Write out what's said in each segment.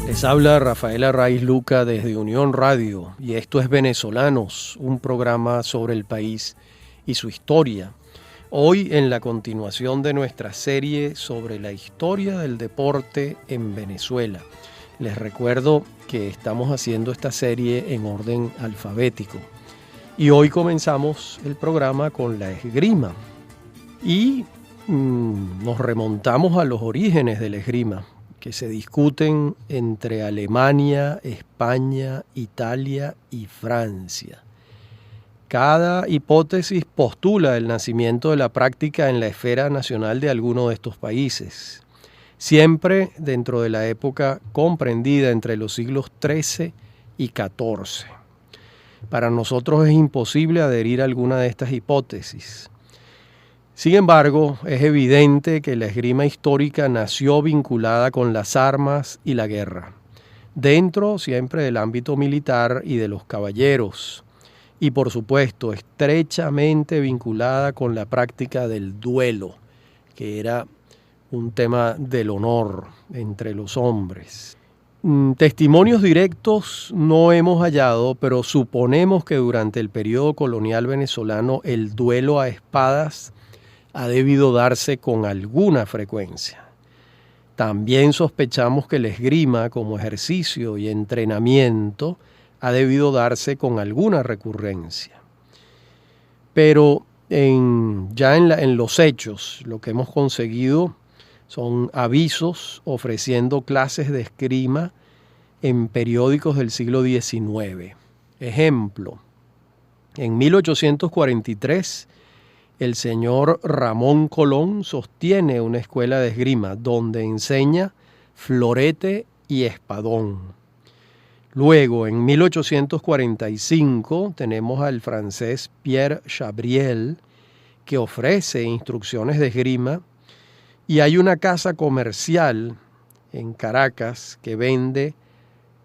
Les habla Rafael Arraiz Luca desde Unión Radio y esto es Venezolanos, un programa sobre el país y su historia. Hoy en la continuación de nuestra serie sobre la historia del deporte en Venezuela. Les recuerdo que estamos haciendo esta serie en orden alfabético y hoy comenzamos el programa con la esgrima y nos remontamos a los orígenes de la esgrima, que se discuten entre Alemania, España, Italia y Francia. Cada hipótesis postula el nacimiento de la práctica en la esfera nacional de alguno de estos países, siempre dentro de la época comprendida entre los siglos XIII y XIV. Para nosotros es imposible adherir a alguna de estas hipótesis. Sin embargo, es evidente que la esgrima histórica nació vinculada con las armas y la guerra, dentro siempre del ámbito militar y de los caballeros, y por supuesto estrechamente vinculada con la práctica del duelo, que era un tema del honor entre los hombres. Testimonios directos no hemos hallado, pero suponemos que durante el periodo colonial venezolano el duelo a espadas ha debido darse con alguna frecuencia. También sospechamos que la esgrima como ejercicio y entrenamiento ha debido darse con alguna recurrencia. Pero en los hechos, lo que hemos conseguido son avisos ofreciendo clases de esgrima en periódicos del siglo XIX. Ejemplo, en 1843, el señor Ramón Colón sostiene una escuela de esgrima donde enseña florete y espadón. Luego, en 1845, tenemos al francés Pierre Chabriel, que ofrece instrucciones de esgrima, y hay una casa comercial en Caracas que vende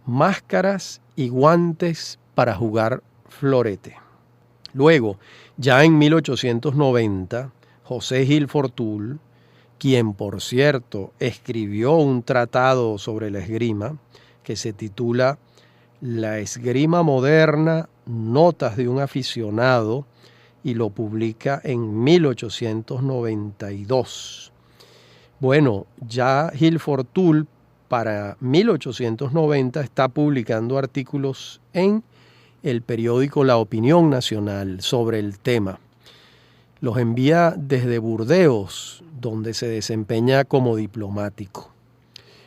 máscaras y guantes para jugar florete. Luego, ya en 1890, José Gil Fortul, quien por cierto escribió un tratado sobre la esgrima que se titula La esgrima moderna, notas de un aficionado, y lo publica en 1892. Bueno, ya Gil Fortul para 1890 está publicando artículos en el periódico La Opinión Nacional sobre el tema. Los envía desde Burdeos, donde se desempeña como diplomático.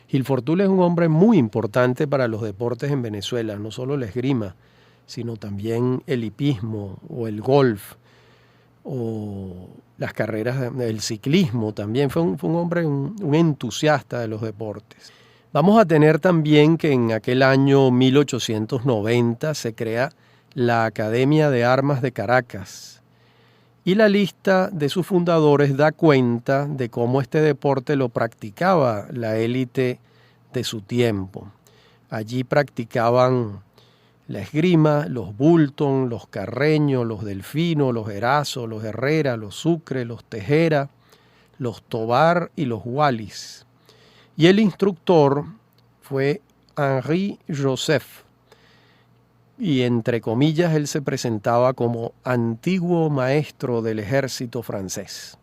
Gil Fortul es un hombre muy importante para los deportes en Venezuela, no solo la esgrima, sino también el hipismo o el golf o las carreras, el ciclismo también. Fue un hombre, un entusiasta de los deportes. Vamos a tener también que en aquel año 1890 se crea la Academia de Armas de Caracas y la lista de sus fundadores da cuenta de cómo este deporte lo practicaba la élite de su tiempo. Allí practicaban la esgrima, los Bulton, los Carreño, los Delfino, los Erazo, los Herrera, los Sucre, los Tejera, los Tobar y los Wallis. Y el instructor fue Henri Joseph, y entre comillas él se presentaba como antiguo maestro del ejército francés.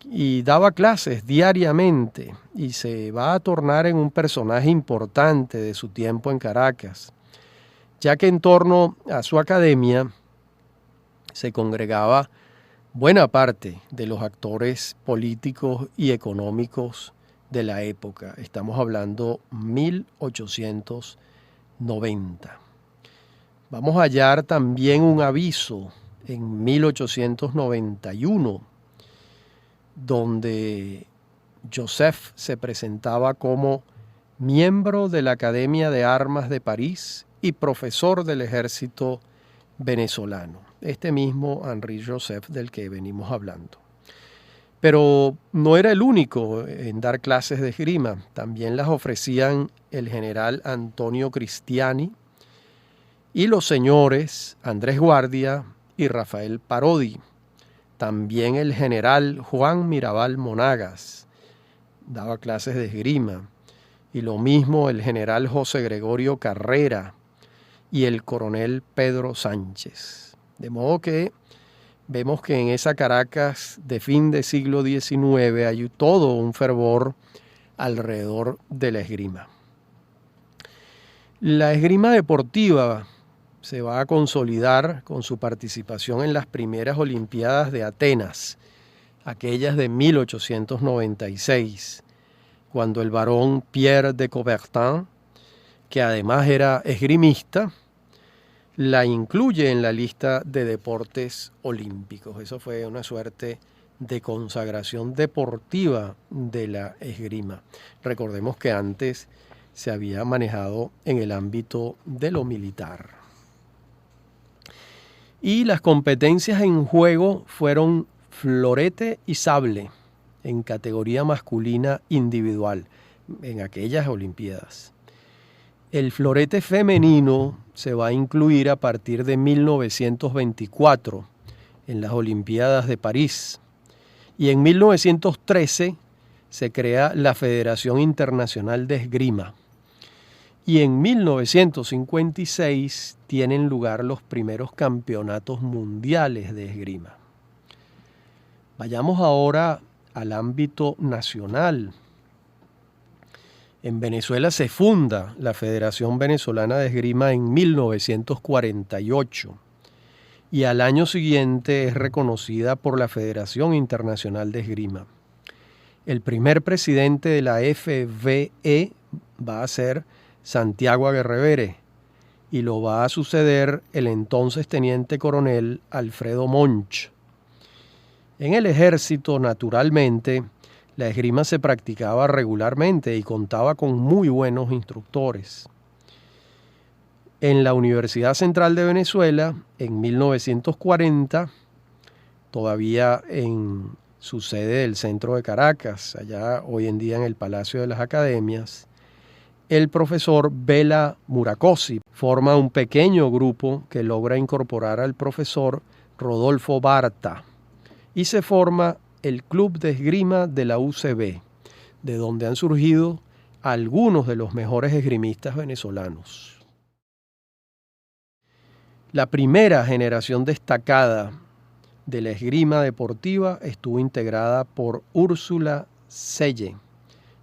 Y daba clases diariamente y se va a tornar en un personaje importante de su tiempo en Caracas, ya que en torno a su academia se congregaba buena parte de los actores políticos y económicos de la época. Estamos hablando 1890. Vamos a hallar también un aviso en 1891, donde Joseph se presentaba como miembro de la Academia de Armas de París y profesor del ejército venezolano. Este mismo Henri Joseph del que venimos hablando. Pero no era el único en dar clases de esgrima. También las ofrecían el general Antonio Cristiani y los señores Andrés Guardia y Rafael Parodi. También el general Juan Mirabal Monagas daba clases de esgrima. y lo mismo el general José Gregorio Carrera y el coronel Pedro Sánchez. De modo que vemos que en esa Caracas de fin del siglo XIX hay todo un fervor alrededor de la esgrima. La esgrima deportiva se va a consolidar con su participación en las primeras Olimpiadas de Atenas, aquellas de 1896, cuando el barón Pierre de Coubertin, que además era esgrimista, la incluye en la lista de deportes olímpicos. Eso fue una suerte de consagración deportiva de la esgrima. Recordemos que antes se había manejado en el ámbito de lo militar. Y las competencias en juego fueron florete y sable en categoría masculina individual en aquellas Olimpiadas. El florete femenino se va a incluir a partir de 1924 en las Olimpiadas de París y en 1913 se crea la Federación Internacional de Esgrima y en 1956 tienen lugar los primeros campeonatos mundiales de esgrima. Vayamos ahora al ámbito nacional. En Venezuela se funda la Federación Venezolana de Esgrima en 1948 y al año siguiente es reconocida por la Federación Internacional de Esgrima. El primer presidente de la FVE va a ser Santiago Aguerrevere y lo va a suceder el entonces teniente coronel Alfredo Monch. En el ejército, naturalmente, la esgrima se practicaba regularmente y contaba con muy buenos instructores. En la Universidad Central de Venezuela, en 1940, todavía en su sede del centro de Caracas, allá hoy en día en el Palacio de las Academias, el profesor Bela Muracosi forma un pequeño grupo que logra incorporar al profesor Rodolfo Barta y se forma el Club de Esgrima de la UCB, de donde han surgido algunos de los mejores esgrimistas venezolanos. La primera generación destacada de la esgrima deportiva estuvo integrada por Úrsula Selle,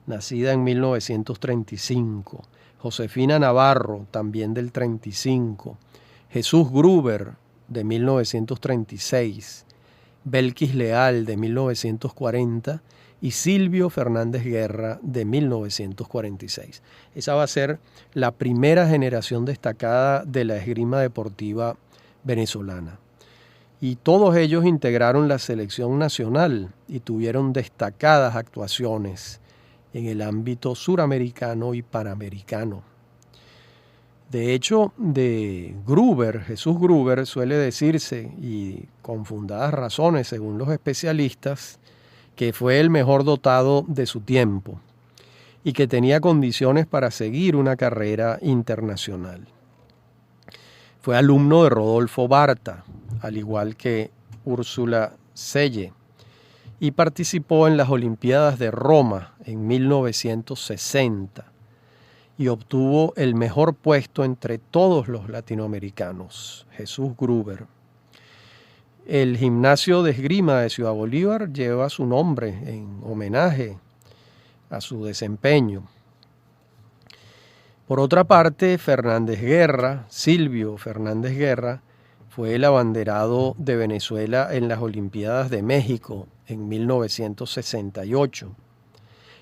nacida en 1935, Josefina Navarro, también del 35, Jesús Gruber, de 1936, Belkis Leal, de 1940, y Silvio Fernández Guerra, de 1946. Esa va a ser la primera generación destacada de la esgrima deportiva venezolana. Y todos ellos integraron la selección nacional y tuvieron destacadas actuaciones en el ámbito suramericano y panamericano. De hecho, de Gruber, Jesús Gruber, suele decirse, y con fundadas razones según los especialistas, que fue el mejor dotado de su tiempo y que tenía condiciones para seguir una carrera internacional. Fue alumno de Rodolfo Barta, al igual que Úrsula Selle, y participó en las Olimpiadas de Roma en 1960 y obtuvo el mejor puesto entre todos los latinoamericanos, Jesús Gruber. El gimnasio de esgrima de Ciudad Bolívar lleva su nombre en homenaje a su desempeño. Por otra parte, Fernández Guerra, Silvio Fernández Guerra, fue el abanderado de Venezuela en las Olimpiadas de México en 1968.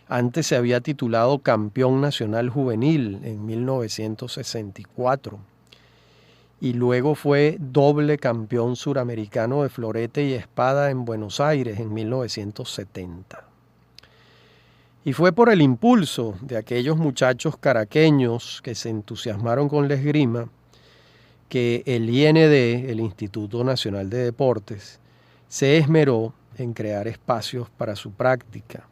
Antes se había titulado campeón nacional juvenil en 1964 y luego fue doble campeón suramericano de florete y espada en Buenos Aires en 1970. Y fue por el impulso de aquellos muchachos caraqueños que se entusiasmaron con la esgrima que el IND, el Instituto Nacional de Deportes, se esmeró en crear espacios para su práctica.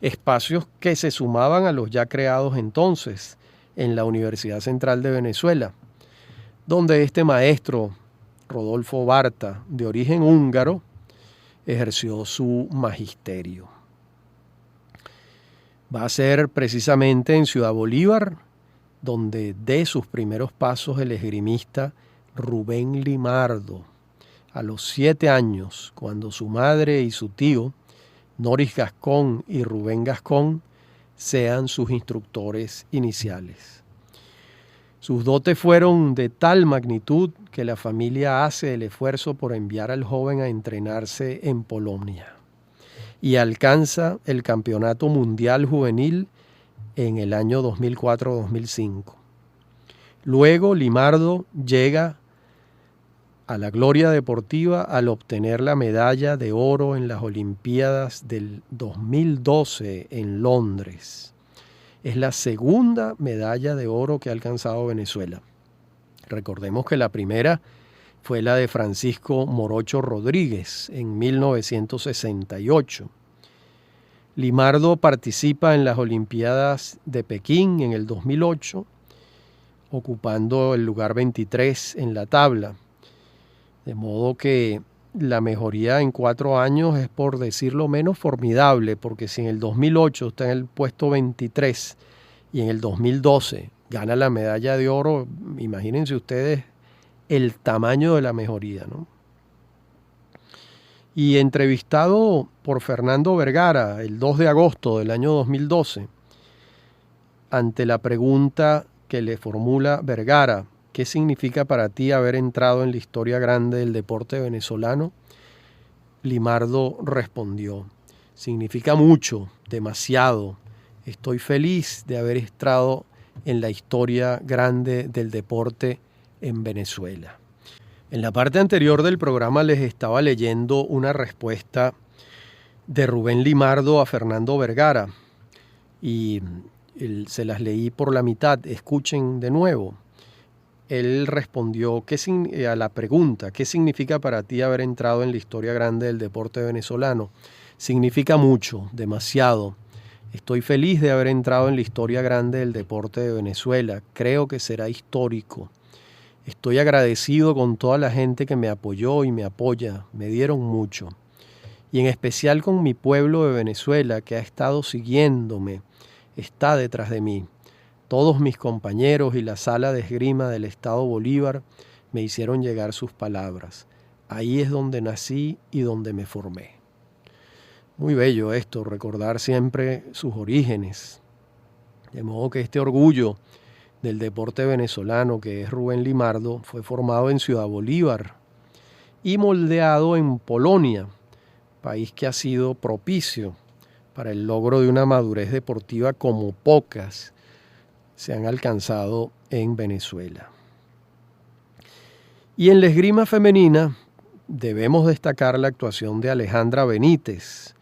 Espacios que se sumaban a los ya creados entonces en la Universidad Central de Venezuela, donde este maestro, Rodolfo Barta, de origen húngaro, ejerció su magisterio. Va a ser precisamente en Ciudad Bolívar, donde dé sus primeros pasos el esgrimista Rubén Limardo, a los 7 años, cuando su madre y su tío, Noris Gascón y Rubén Gascón, sean sus instructores iniciales. Sus dotes fueron de tal magnitud que la familia hace el esfuerzo por enviar al joven a entrenarse en Polonia y alcanza el Campeonato Mundial Juvenil en el año 2004-2005. Luego Limardo llega a la gloria deportiva al obtener la medalla de oro en las Olimpiadas del 2012 en Londres. Es la segunda medalla de oro que ha alcanzado Venezuela. Recordemos que la primera fue la de Francisco Morocho Rodríguez en 1968. Limardo participa en las Olimpiadas de Pekín en el 2008, ocupando el lugar 23 en la tabla. De modo que la mejoría en 4 años es, por decirlo menos, formidable, porque si en el 2008 está en el puesto 23 y en el 2012 gana la medalla de oro, imagínense ustedes el tamaño de la mejoría, ¿no? Y entrevistado por Fernando Vergara el 2 de agosto del año 2012, ante la pregunta que le formula Vergara, ¿qué significa para ti haber entrado en la historia grande del deporte venezolano? Limardo respondió, significa mucho, demasiado. Estoy feliz de haber entrado en la historia grande del deporte en Venezuela. En la parte anterior del programa les estaba leyendo una respuesta de Rubén Limardo a Fernando Vergara y se las leí por la mitad. Escuchen de nuevo. Él respondió a la pregunta, ¿qué significa para ti haber entrado en la historia grande del deporte venezolano? Significa mucho, demasiado. Estoy feliz de haber entrado en la historia grande del deporte de Venezuela. Creo que será histórico. Estoy agradecido con toda la gente que me apoyó y me apoya. Me dieron mucho. Y en especial con mi pueblo de Venezuela, que ha estado siguiéndome, está detrás de mí. Todos mis compañeros y la sala de esgrima del Estado Bolívar me hicieron llegar sus palabras. Ahí es donde nací y donde me formé. Muy bello esto, recordar siempre sus orígenes. De modo que este orgullo del deporte venezolano, que es Rubén Limardo, fue formado en Ciudad Bolívar y moldeado en Polonia, país que ha sido propicio para el logro de una madurez deportiva como pocas se han alcanzado en Venezuela. Y en la esgrima femenina debemos destacar la actuación de Alejandra Benítez,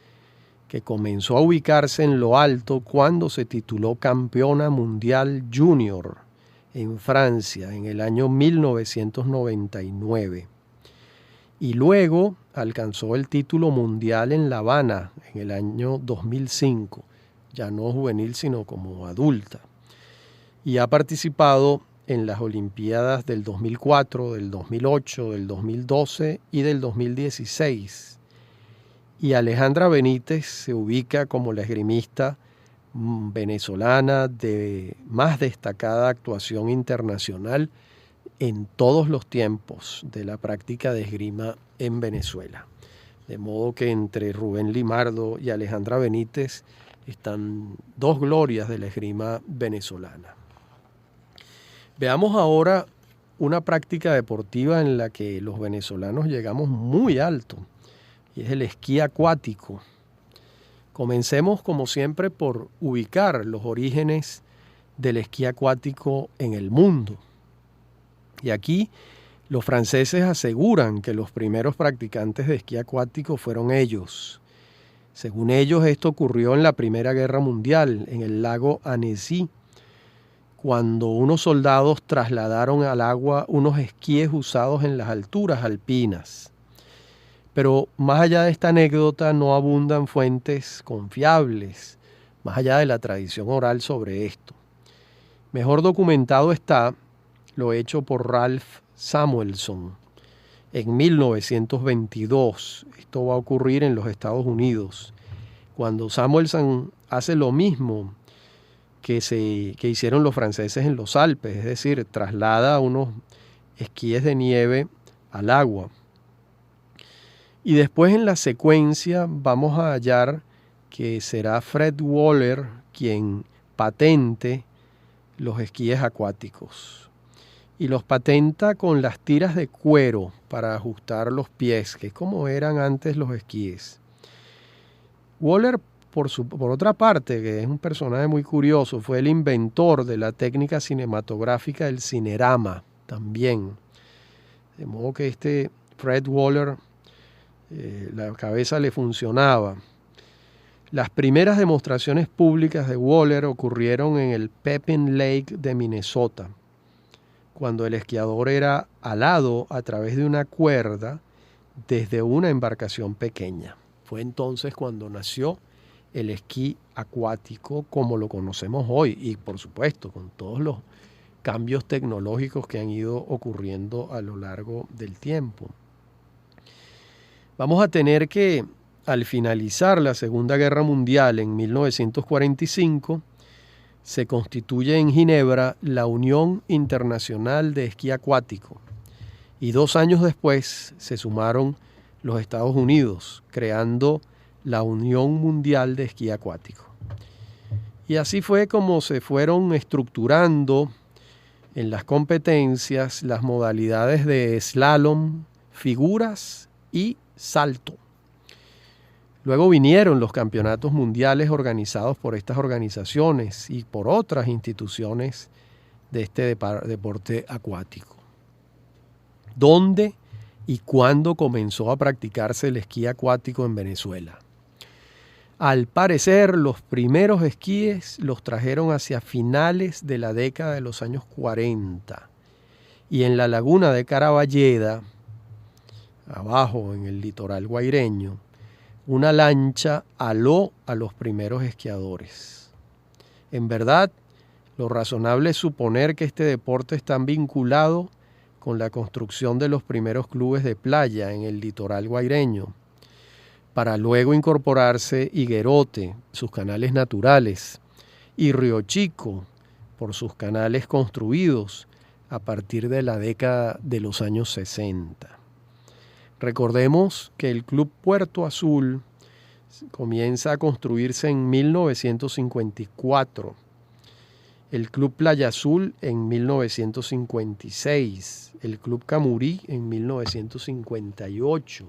que comenzó a ubicarse en lo alto cuando se tituló campeona mundial junior en Francia en el año 1999. Y luego alcanzó el título mundial en La Habana en el año 2005, ya no juvenil sino como adulta. Y ha participado en las Olimpiadas del 2004, del 2008, del 2012 y del 2016. Y Alejandra Benítez se ubica como la esgrimista venezolana de más destacada actuación internacional en todos los tiempos de la práctica de esgrima en Venezuela. De modo que entre Rubén Limardo y Alejandra Benítez están dos glorias de la esgrima venezolana. Veamos ahora una práctica deportiva en la que los venezolanos llegamos muy alto, y es el esquí acuático. Comencemos, como siempre, por ubicar los orígenes del esquí acuático en el mundo. Y aquí los franceses aseguran que los primeros practicantes de esquí acuático fueron ellos. Según ellos, esto ocurrió en la Primera Guerra Mundial, en el lago Annecy, cuando unos soldados trasladaron al agua unos esquíes usados en las alturas alpinas. Pero más allá de esta anécdota no abundan fuentes confiables, más allá de la tradición oral sobre esto. Mejor documentado está lo hecho por Ralph Samuelson en 1922. Esto va a ocurrir en los Estados Unidos. cuando Samuelson hace lo mismo que hicieron los franceses en los Alpes, es decir, traslada unos esquíes de nieve al agua. Y después en la secuencia vamos a hallar que será Fred Waller quien patente los esquíes acuáticos. Y los patenta con las tiras de cuero para ajustar los pies, que es como eran antes los esquíes. Waller, por otra parte, que es un personaje muy curioso, fue el inventor de la técnica cinematográfica del cinerama también. De modo que este Fred Waller, la cabeza le funcionaba. Las primeras demostraciones públicas de Waller ocurrieron en el Pepin Lake de Minnesota, cuando el esquiador era alado a través de una cuerda desde una embarcación pequeña. Fue entonces cuando nació el esquí acuático como lo conocemos hoy, y por supuesto con todos los cambios tecnológicos que han ido ocurriendo a lo largo del tiempo. Vamos a tener que, al finalizar la Segunda Guerra Mundial en 1945, se constituye en Ginebra la Unión Internacional de Esquí Acuático, y 2 años después se sumaron los Estados Unidos, creando la Unión Mundial de Esquí Acuático. Y así fue como se fueron estructurando en las competencias las modalidades de slalom, figuras y salto. Luego vinieron los campeonatos mundiales organizados por estas organizaciones y por otras instituciones de este deporte acuático. ¿Dónde y cuándo comenzó a practicarse el esquí acuático en Venezuela? Al parecer, los primeros esquíes los trajeron hacia finales de la década de los años 40, y en la laguna de Caraballeda, abajo en el litoral guaireño, una lancha aló a los primeros esquiadores. En verdad, lo razonable es suponer que este deporte está vinculado con la construcción de los primeros clubes de playa en el litoral guaireño, para luego incorporarse Higuerote, sus canales naturales, y Río Chico, por sus canales construidos a partir de la década de los años 60. Recordemos que el Club Puerto Azul comienza a construirse en 1954, el Club Playa Azul en 1956, el Club Camurí en 1958.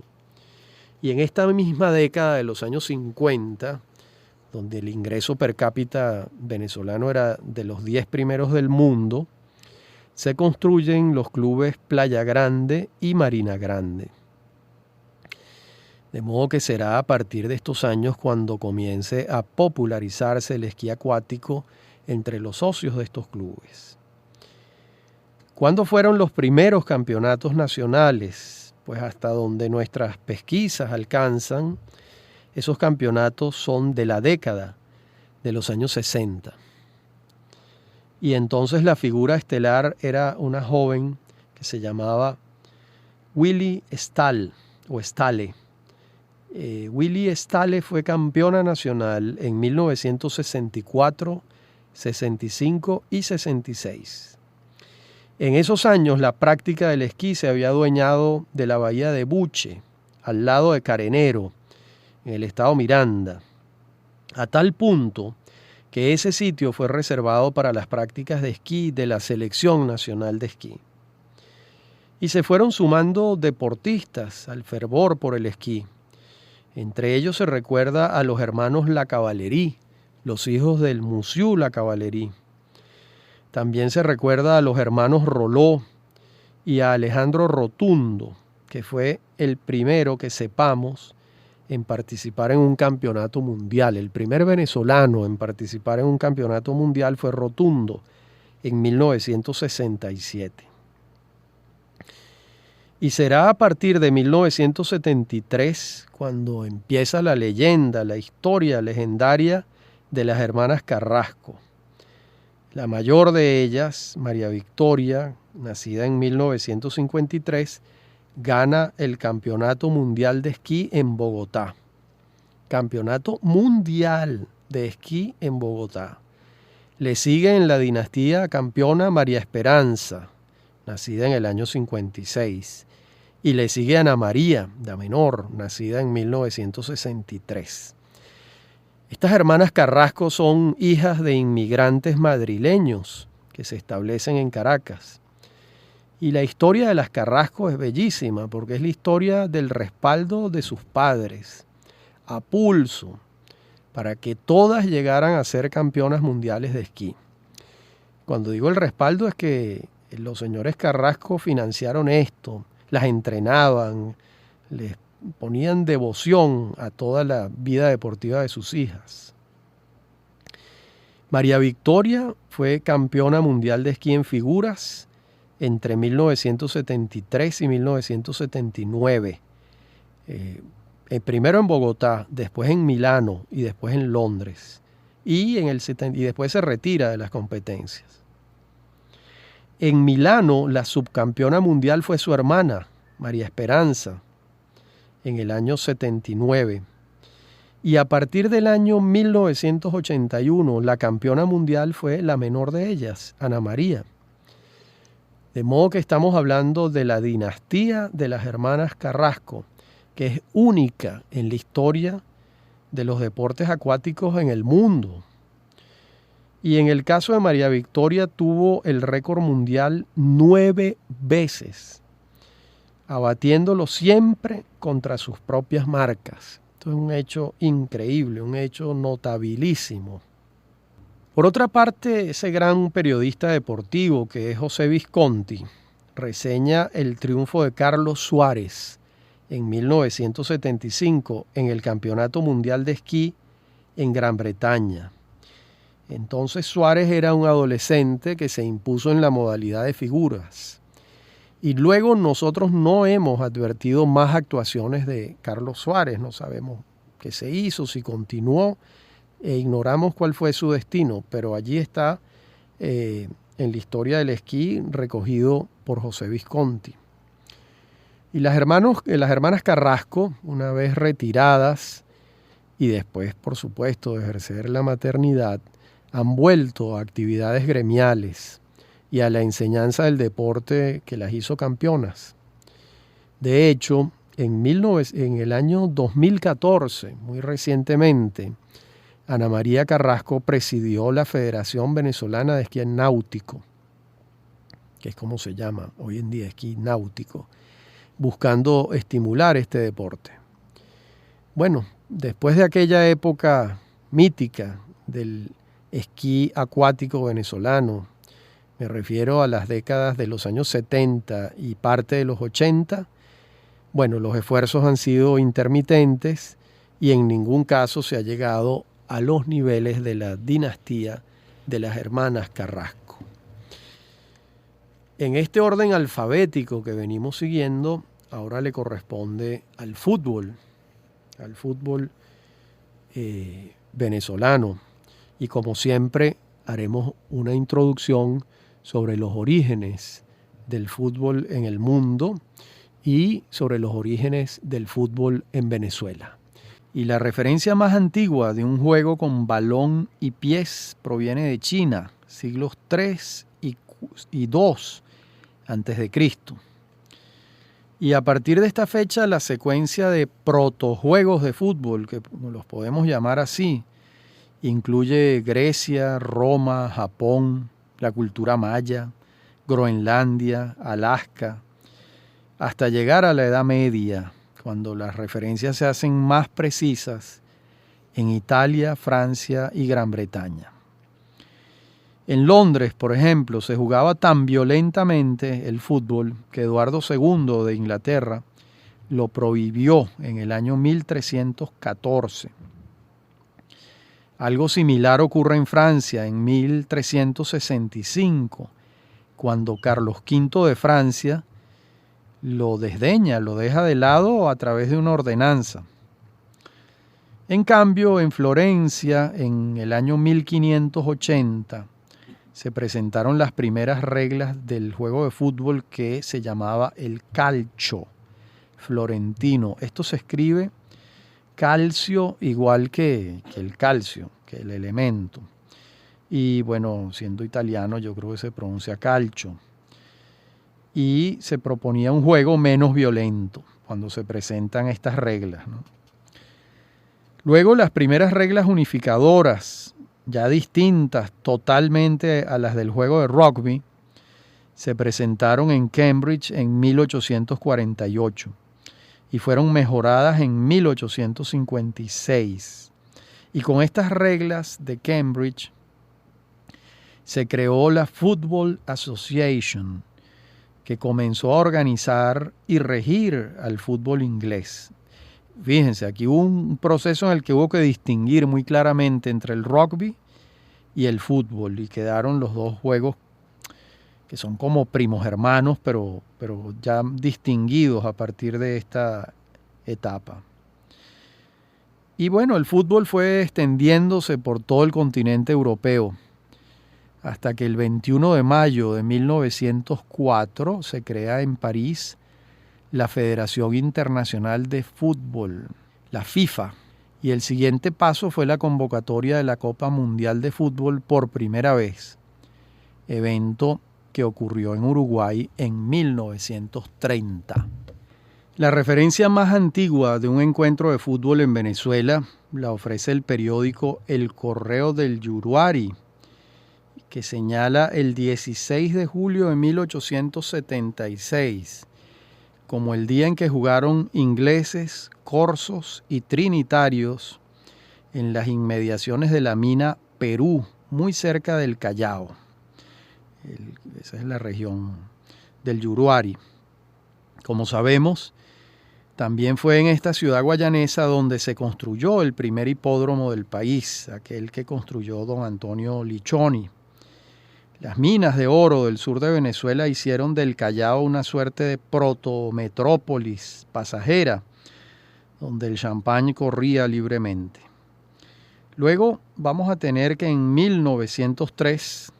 Y en esta misma década de los años 50, donde el ingreso per cápita venezolano era de los 10 primeros del mundo, se construyen los clubes Playa Grande y Marina Grande. De modo que será a partir de estos años cuando comience a popularizarse el esquí acuático entre los socios de estos clubes. ¿Cuándo fueron los primeros campeonatos nacionales? Pues hasta donde nuestras pesquisas alcanzan, esos campeonatos son de la década de los años 60. Y entonces la figura estelar era una joven que se llamaba Willy Stahl o Stahle. Willy Stahle fue campeona nacional en 1964, 65 y 66. En esos años la práctica del esquí se había adueñado de la bahía de Buche, al lado de Carenero, en el estado Miranda, a tal punto que ese sitio fue reservado para las prácticas de esquí de la Selección Nacional de Esquí. Y se fueron sumando deportistas al fervor por el esquí. Entre ellos se recuerda a los hermanos Lacavallerie, los hijos del Musiú Lacavallerie. También se recuerda a los hermanos Roló y a Alejandro Rotundo, que fue el primero que sepamos en participar en un campeonato mundial. El primer venezolano en participar en un campeonato mundial fue Rotundo en 1967. Y será a partir de 1973 cuando empieza la leyenda, la historia legendaria de las hermanas Carrasco. La mayor de ellas, María Victoria, nacida en 1953, gana el Campeonato Mundial de Esquí en Bogotá. Campeonato Mundial de Esquí en Bogotá. Le sigue en la dinastía campeona María Esperanza, nacida en el año 56. Y le sigue Ana María, la menor, nacida en 1963. Estas hermanas Carrasco son hijas de inmigrantes madrileños que se establecen en Caracas. Y la historia de las Carrasco es bellísima porque es la historia del respaldo de sus padres, a pulso, para que todas llegaran a ser campeonas mundiales de esquí. Cuando digo el respaldo es que los señores Carrasco financiaron esto, las entrenaban, les ponían devoción a toda la vida deportiva de sus hijas. María Victoria fue campeona mundial de esquí en figuras entre 1973 y 1979. Primero en Bogotá, después en Milano y después en Londres. Y después se retira de las competencias. En Milano, la subcampeona mundial fue su hermana, María Esperanza, en el año 79. Y a partir del año 1981, la campeona mundial fue la menor de ellas, Ana María. De modo que estamos hablando de la dinastía de las hermanas Carrasco, que es única en la historia de los deportes acuáticos en el mundo. Y en el caso de María Victoria tuvo el récord mundial 9 veces, abatiéndolo siempre contra sus propias marcas. Esto es un hecho increíble, un hecho notabilísimo. Por otra parte, ese gran periodista deportivo que es José Visconti reseña el triunfo de Carlos Suárez en 1975 en el Campeonato Mundial de Esquí en Gran Bretaña. Entonces Suárez era un adolescente que se impuso en la modalidad de figuras. Y luego nosotros no hemos advertido más actuaciones de Carlos Suárez, no sabemos qué se hizo, si continuó, e ignoramos cuál fue su destino, pero allí está en la historia del esquí recogido por José Visconti. Y las hermanas Carrasco, una vez retiradas y después, por supuesto, de ejercer la maternidad, han vuelto a actividades gremiales y a la enseñanza del deporte que las hizo campeonas. De hecho, en el año 2014, muy recientemente, Ana María Carrasco presidió la Federación Venezolana de Esquí Náutico, que es como se llama hoy en día, esquí náutico, buscando estimular este deporte. Bueno, después de aquella época mítica del esquí acuático venezolano, me refiero a las décadas de los años 70 y parte de los 80, bueno, los esfuerzos han sido intermitentes y en ningún caso se ha llegado a los niveles de la dinastía de las hermanas Carrasco. En este orden alfabético que venimos siguiendo, ahora le corresponde al fútbol venezolano. Y como siempre, haremos una introducción sobre los orígenes del fútbol en el mundo y sobre los orígenes del fútbol en Venezuela. Y la referencia más antigua de un juego con balón y pies proviene de China, siglos 3 y 2 antes de Cristo. Y a partir de esta fecha, la secuencia de protojuegos de fútbol, que los podemos llamar así, incluye Grecia, Roma, Japón, la cultura maya, Groenlandia, Alaska, hasta llegar a la Edad Media, cuando las referencias se hacen más precisas en Italia, Francia y Gran Bretaña. En Londres, por ejemplo, se jugaba tan violentamente el fútbol que Eduardo II de Inglaterra lo prohibió en el año 1314. Algo similar ocurre en Francia en 1365, cuando Carlos V de Francia lo desdeña, lo deja de lado a través de una ordenanza. En cambio, en Florencia, en el año 1580, se presentaron las primeras reglas del juego de fútbol que se llamaba el calcio florentino. Esto se escribe calcio igual que el calcio, que el elemento. Y bueno, siendo italiano yo creo que se pronuncia calcio. Y se proponía un juego menos violento cuando se presentan estas reglas, ¿no? Luego las primeras reglas unificadoras, ya distintas totalmente a las del juego de rugby, se presentaron en Cambridge en 1848 y fueron mejoradas en 1856. Y con estas reglas de Cambridge se creó la Football Association, que comenzó a organizar y regir al fútbol inglés. Fíjense, aquí hubo un proceso en el que hubo que distinguir muy claramente entre el rugby y el fútbol, y quedaron los dos juegos que son como primos hermanos, pero ya distinguidos a partir de esta etapa. Y bueno, el fútbol fue extendiéndose por todo el continente europeo, hasta que el 21 de mayo de 1904 se crea en París la Federación Internacional de Fútbol, la FIFA, y el siguiente paso fue la convocatoria de la Copa Mundial de Fútbol por primera vez, evento que ocurrió en Uruguay en 1930. La referencia más antigua de un encuentro de fútbol en Venezuela la ofrece el periódico El Correo del Uruguay, que señala el 16 de julio de 1876 como el día en que jugaron ingleses, corsos y trinitarios en las inmediaciones de la mina Perú, muy cerca del Callao. Esa es la región del Uruguay. Como sabemos, también fue en esta ciudad guayanesa donde se construyó el primer hipódromo del país, aquel que construyó don Antonio Lichoni. Las minas de oro del sur de Venezuela hicieron del Callao una suerte de protometrópolis pasajera, donde el champán corría libremente. Luego vamos a tener que en 1903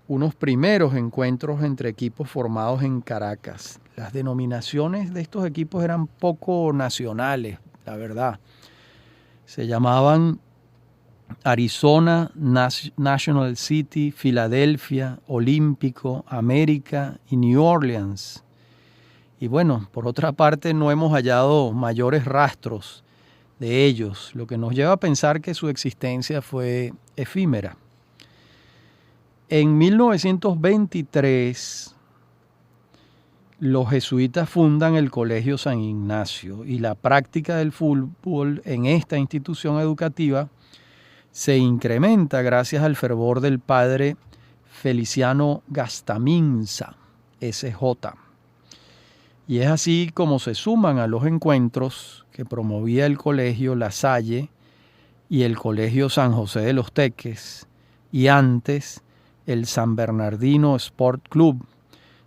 unos primeros encuentros entre equipos formados en Caracas. Las denominaciones de estos equipos eran poco nacionales, la verdad. Se llamaban Arizona, National City, Filadelfia, Olímpico, América y New Orleans. Y bueno, por otra parte no hemos hallado mayores rastros de ellos, lo que nos lleva a pensar que su existencia fue efímera. En 1923, los jesuitas fundan el Colegio San Ignacio y la práctica del fútbol en esta institución educativa se incrementa gracias al fervor del padre Feliciano Gastaminza, SJ. Y es así como se suman a los encuentros que promovía el Colegio La Salle y el Colegio San José de los Teques, y antes el San Bernardino Sport Club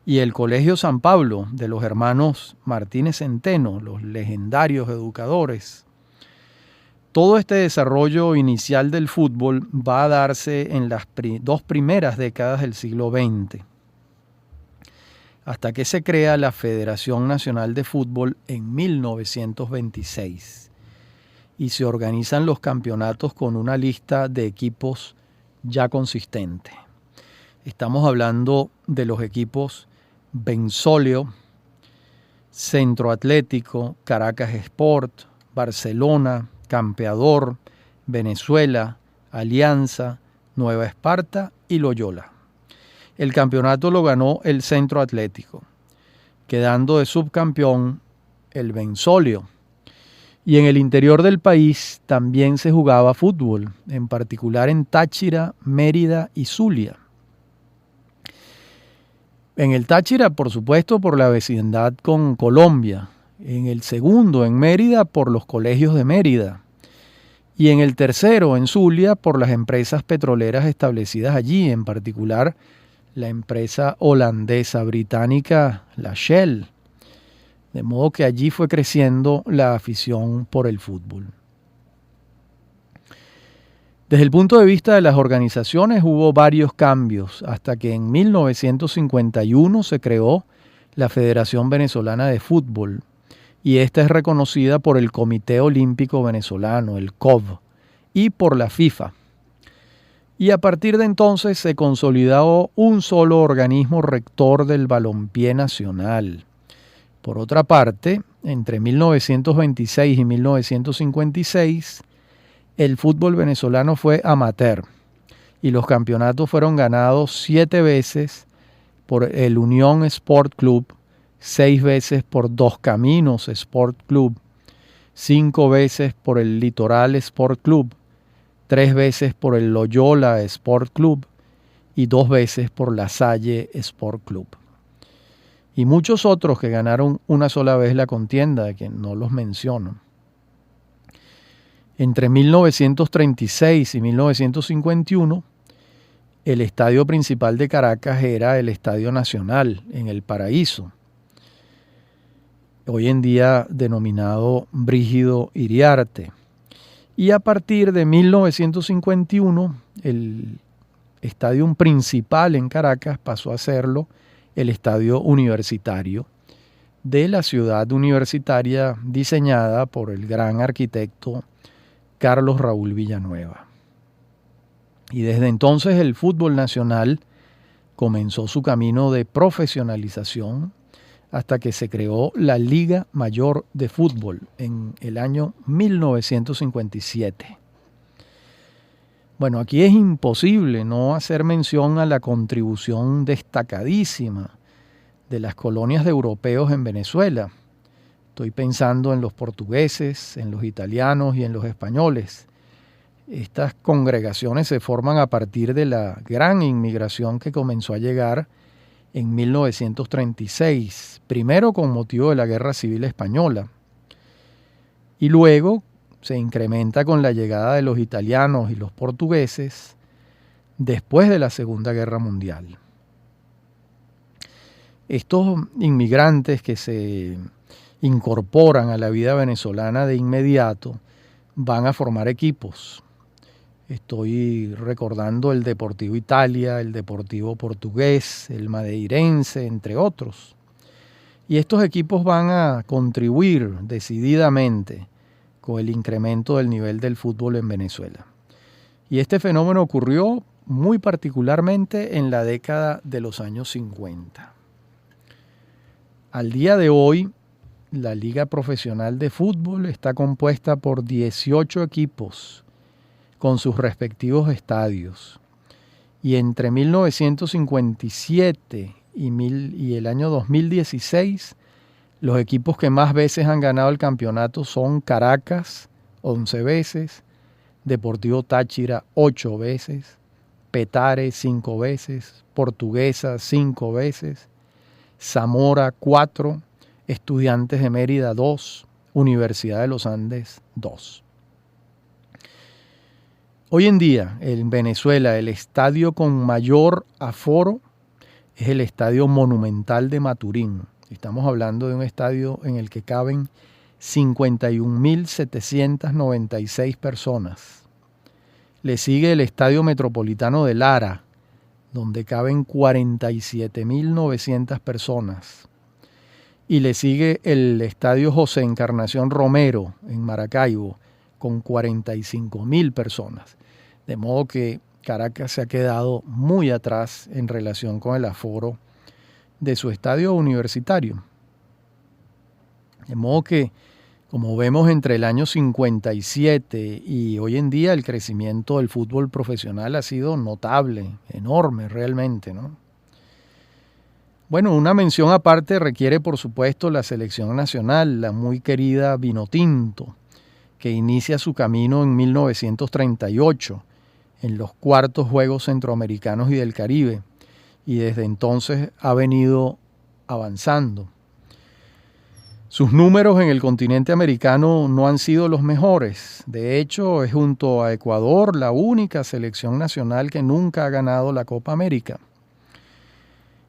y el Colegio San Pablo de los hermanos Martínez Centeno, los legendarios educadores. Todo este desarrollo inicial del fútbol va a darse en las dos primeras décadas del siglo XX, hasta que se crea la Federación Nacional de Fútbol en 1926 y se organizan los campeonatos con una lista de equipos ya consistente. Estamos hablando de los equipos Benzolio, Centro Atlético, Caracas Sport, Barcelona, Campeador, Venezuela, Alianza, Nueva Esparta y Loyola. El campeonato lo ganó el Centro Atlético, quedando de subcampeón el Benzolio. Y en el interior del país también se jugaba fútbol, en particular en Táchira, Mérida y Zulia. En el Táchira, por supuesto, por la vecindad con Colombia. En el segundo, en Mérida, por los colegios de Mérida. Y en el tercero, en Zulia, por las empresas petroleras establecidas allí, en particular la empresa holandesa británica, la Shell. De modo que allí fue creciendo la afición por el fútbol. Desde el punto de vista de las organizaciones hubo varios cambios, hasta que en 1951 se creó la Federación Venezolana de Fútbol, y esta es reconocida por el Comité Olímpico Venezolano, el COV, y por la FIFA. Y a partir de entonces se consolidó un solo organismo rector del balompié nacional. Por otra parte, entre 1926 y 1956, el fútbol venezolano fue amateur y los campeonatos fueron ganados 7 veces por el Unión Sport Club, 6 veces por Dos Caminos Sport Club, 5 veces por el Litoral Sport Club, 3 veces por el Loyola Sport Club y 2 veces por la Salle Sport Club. Y muchos otros que ganaron una sola vez la contienda, que no los menciono. Entre 1936 y 1951, el estadio principal de Caracas era el Estadio Nacional, en El Paraíso, hoy en día denominado Brígido Iriarte. Y a partir de 1951, el estadio principal en Caracas pasó a serlo el Estadio Universitario de la ciudad universitaria diseñada por el gran arquitecto Carlos Raúl Villanueva. Y desde entonces el fútbol nacional comenzó su camino de profesionalización hasta que se creó la Liga Mayor de Fútbol en el año 1957. Bueno, aquí es imposible no hacer mención a la contribución destacadísima de las colonias de europeos en Venezuela. Estoy pensando en los portugueses, en los italianos y en los españoles. Estas congregaciones se forman a partir de la gran inmigración que comenzó a llegar en 1936, primero con motivo de la Guerra Civil Española, y luego se incrementa con la llegada de los italianos y los portugueses después de la Segunda Guerra Mundial. Estos inmigrantes que se incorporan a la vida venezolana de inmediato van a formar equipos. Estoy recordando el Deportivo Italia, el Deportivo Portugués, el Madeirense, entre otros. Y estos equipos van a contribuir decididamente con el incremento del nivel del fútbol en Venezuela. Y este fenómeno ocurrió muy particularmente en la década de los años 50. Al día de hoy, la Liga Profesional de Fútbol está compuesta por 18 equipos con sus respectivos estadios. Y entre 1957 y el año 2016, los equipos que más veces han ganado el campeonato son Caracas, 11 veces, Deportivo Táchira, 8 veces, Petare, 5 veces, Portuguesa, 5 veces, Zamora, 4, Estudiantes de Mérida, 2, Universidad de los Andes, 2. Hoy en día, en Venezuela, el estadio con mayor aforo es el Estadio Monumental de Maturín. Estamos hablando de un estadio en el que caben 51.796 personas. Le sigue el Estadio Metropolitano de Lara, donde caben 47.900 personas. Y le sigue el Estadio José Encarnación Romero en Maracaibo, con 45.000 personas. De modo que Caracas se ha quedado muy atrás en relación con el aforo de su estadio universitario. De modo que, como vemos, entre el año 57 y hoy en día el crecimiento del fútbol profesional ha sido notable, enorme realmente, ¿no? Bueno, una mención aparte requiere, por supuesto, la selección nacional, la muy querida Vinotinto, que inicia su camino en 1938 en los cuartos Juegos Centroamericanos y del Caribe, y desde entonces ha venido avanzando. Sus números en el continente americano no han sido los mejores. De hecho, es junto a Ecuador la única selección nacional que nunca ha ganado la Copa América.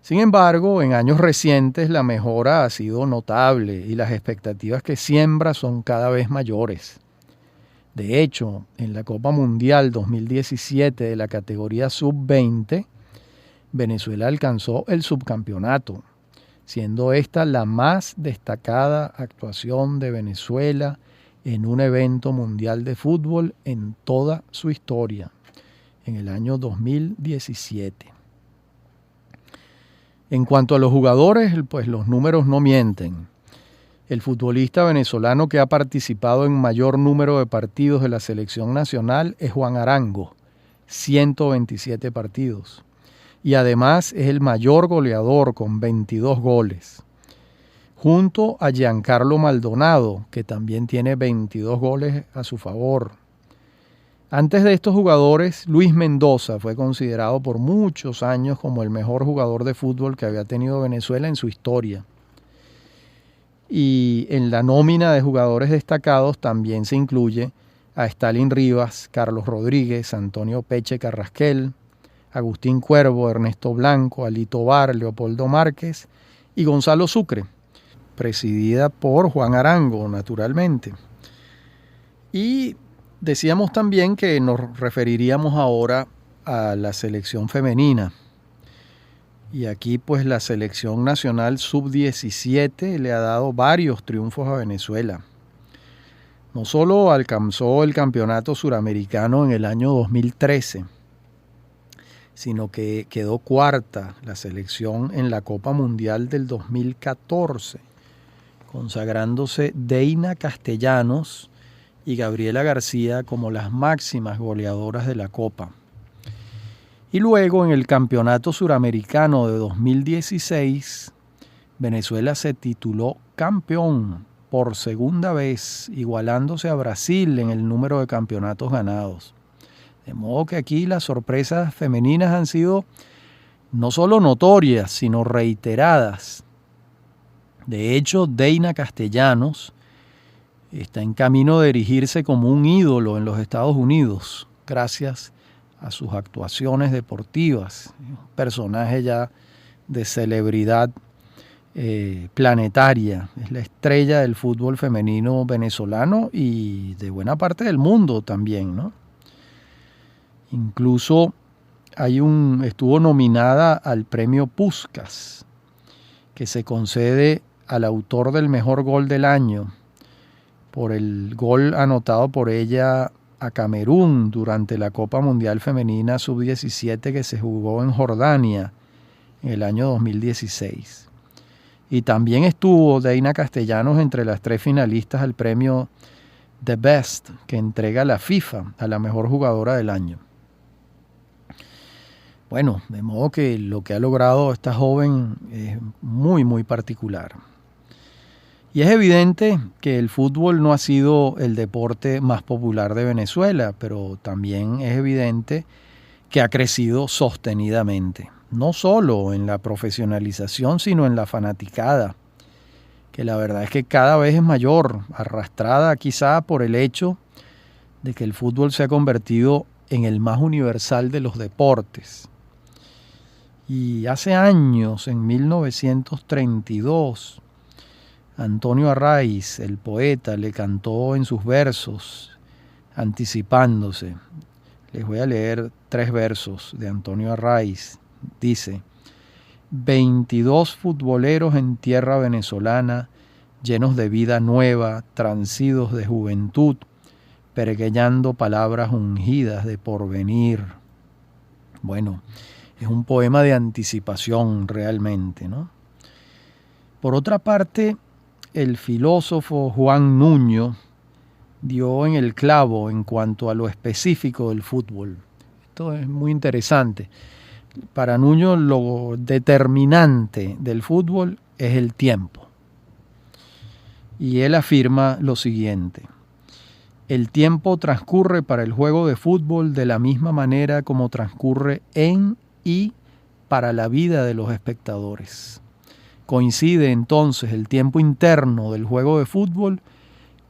Sin embargo, en años recientes la mejora ha sido notable y las expectativas que siembra son cada vez mayores. De hecho, en la Copa Mundial 2017 de la categoría sub-20, Venezuela alcanzó el subcampeonato, siendo esta la más destacada actuación de Venezuela en un evento mundial de fútbol en toda su historia, en el año 2017. En cuanto a los jugadores, pues los números no mienten. El futbolista venezolano que ha participado en mayor número de partidos de la selección nacional es Juan Arango, 127 partidos. Y además es el mayor goleador con 22 goles. Junto a Giancarlo Maldonado, que también tiene 22 goles a su favor. Antes de estos jugadores, Luis Mendoza fue considerado por muchos años como el mejor jugador de fútbol que había tenido Venezuela en su historia. Y en la nómina de jugadores destacados también se incluye a Stalin Rivas, Carlos Rodríguez, Antonio Peche Carrasquel, Agustín Cuervo, Ernesto Blanco, Alito Bar, Leopoldo Márquez y Gonzalo Sucre, presidida por Juan Arango, naturalmente. Y decíamos también que nos referiríamos ahora a la selección femenina. Y aquí pues la selección nacional sub-17 le ha dado varios triunfos a Venezuela. No solo alcanzó el campeonato suramericano en el año 2013, sino que quedó cuarta la selección en la Copa Mundial del 2014, consagrándose Deina Castellanos y Gabriela García como las máximas goleadoras de la Copa. Y luego en el Campeonato Suramericano de 2016, Venezuela se tituló campeón por segunda vez, igualándose a Brasil en el número de campeonatos ganados. De modo que aquí las sorpresas femeninas han sido no solo notorias, sino reiteradas. De hecho, Deina Castellanos está en camino de erigirse como un ídolo en los Estados Unidos, gracias a sus actuaciones deportivas. Un personaje ya de celebridad planetaria. Es la estrella del fútbol femenino venezolano y de buena parte del mundo también, ¿no? Incluso estuvo nominada al premio Puskás, que se concede al autor del mejor gol del año, por el gol anotado por ella a Camerún durante la Copa Mundial Femenina Sub-17 que se jugó en Jordania en el año 2016. Y también estuvo Deina Castellanos entre las 3 finalistas al premio The Best que entrega la FIFA a la mejor jugadora del año. Bueno, de modo que lo que ha logrado esta joven es muy, muy particular. Y es evidente que el fútbol no ha sido el deporte más popular de Venezuela, pero también es evidente que ha crecido sostenidamente, no solo en la profesionalización, sino en la fanaticada, que la verdad es que cada vez es mayor, arrastrada quizá por el hecho de que el fútbol se ha convertido en el más universal de los deportes. Y hace años, en 1932, Antonio Arraiz, el poeta, le cantó en sus versos, anticipándose. Les voy a leer 3 versos de Antonio Arraiz. Dice: 22 futboleros en tierra venezolana, llenos de vida nueva, transidos de juventud, peregueñando palabras ungidas de porvenir. Bueno, es un poema de anticipación realmente, ¿no? Por otra parte, el filósofo Juan Nuño dio en el clavo en cuanto a lo específico del fútbol. Esto es muy interesante. Para Nuño, lo determinante del fútbol es el tiempo. Y él afirma lo siguiente: el tiempo transcurre para el juego de fútbol de la misma manera como transcurre en y para la vida de los espectadores. Coincide entonces el tiempo interno del juego de fútbol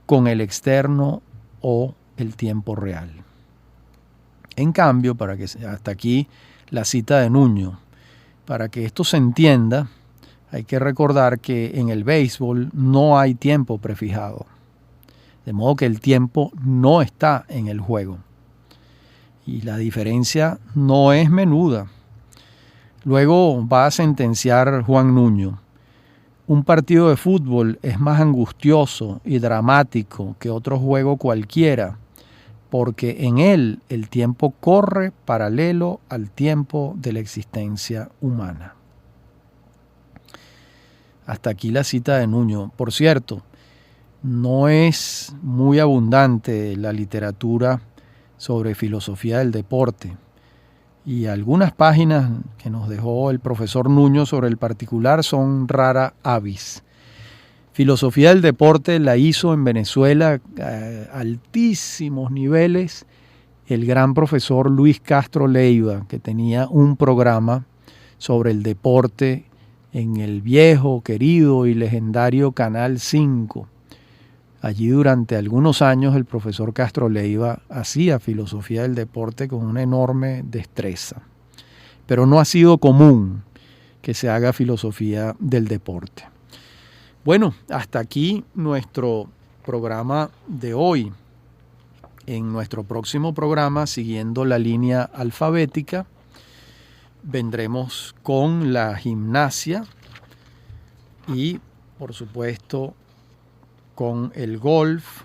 con el externo o el tiempo real. En cambio, hasta aquí la cita de Nuño, para que esto se entienda, hay que recordar que en el béisbol no hay tiempo prefijado, de modo que el tiempo no está en el juego. Y la diferencia no es menuda. Luego va a sentenciar Juan Nuño: Un partido de fútbol es más angustioso y dramático que otro juego cualquiera, porque en él el tiempo corre paralelo al tiempo de la existencia humana. Hasta aquí la cita de Nuño. Por cierto, no es muy abundante la literatura sobre filosofía del deporte, y algunas páginas que nos dejó el profesor Nuño sobre el particular son rara avis. Filosofía del deporte la hizo en Venezuela a altísimos niveles el gran profesor Luis Castro Leiva, que tenía un programa sobre el deporte en el viejo, querido y legendario Canal 5. Allí durante algunos años el profesor Castro Leiva hacía filosofía del deporte con una enorme destreza. Pero no ha sido común que se haga filosofía del deporte. Bueno, hasta aquí nuestro programa de hoy. En nuestro próximo programa, siguiendo la línea alfabética, vendremos con la gimnasia y, por supuesto, con el golf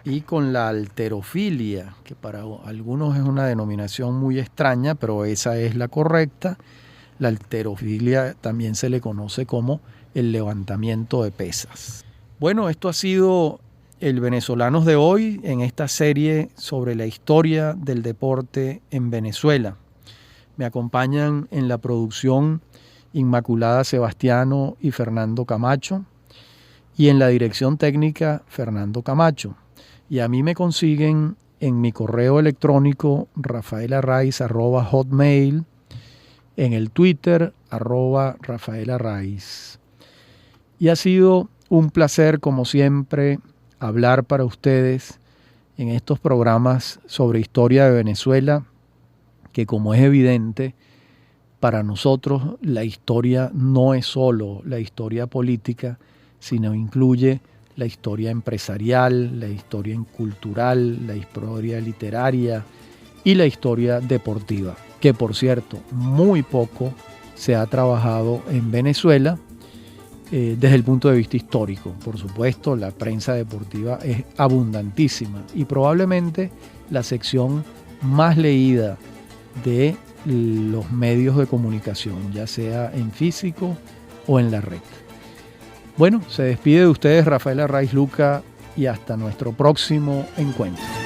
y con la halterofilia, que para algunos es una denominación muy extraña, pero esa es la correcta. La halterofilia también se le conoce como el levantamiento de pesas. Bueno, esto ha sido el Venezolanos de hoy en esta serie sobre la historia del deporte en Venezuela. Me acompañan en la producción Inmaculada Sebastiano y Fernando Camacho, y en la dirección técnica Fernando Camacho. Y a mí me consiguen en mi correo electrónico rafaelarraiz@hotmail, en el Twitter @rafaelarraiz. Y ha sido un placer, como siempre, hablar para ustedes en estos programas sobre historia de Venezuela, que, como es evidente, para nosotros la historia no es solo la historia política, sino incluye la historia empresarial, la historia cultural, la historia literaria y la historia deportiva, que por cierto muy poco se ha trabajado en Venezuela desde el punto de vista histórico. Por supuesto, la prensa deportiva es abundantísima y probablemente la sección más leída de los medios de comunicación, ya sea en físico o en la red. Bueno, se despide de ustedes Rafael Arraiz Luca y hasta nuestro próximo encuentro.